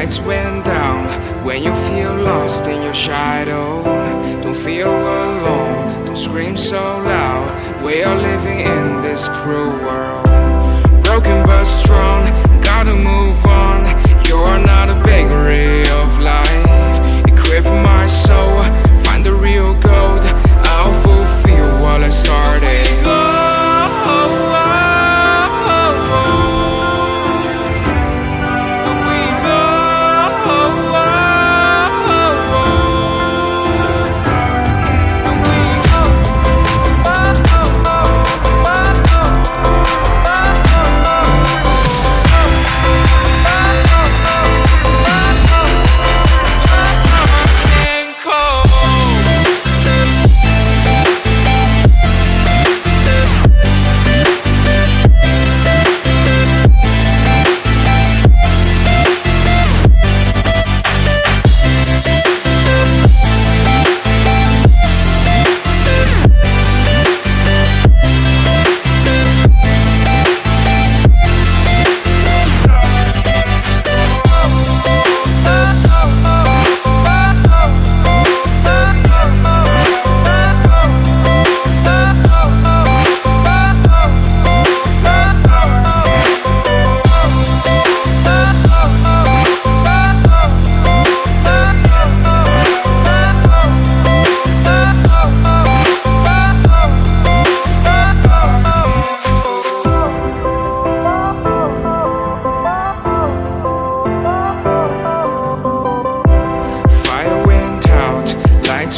lights went down. When you feel lost in your shadow, don't feel alone, don't scream so loud. We are living in this cruel world, broken but strong, gotta move on. You're not a bakery of life, equip my soul, find the real gold. I'll fulfill what I started.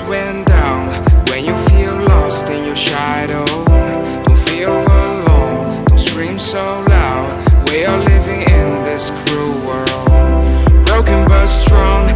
Went down. When you feel lost in your shadow, don't feel alone, don't scream so loud. We are living in this cruel world, broken but strong,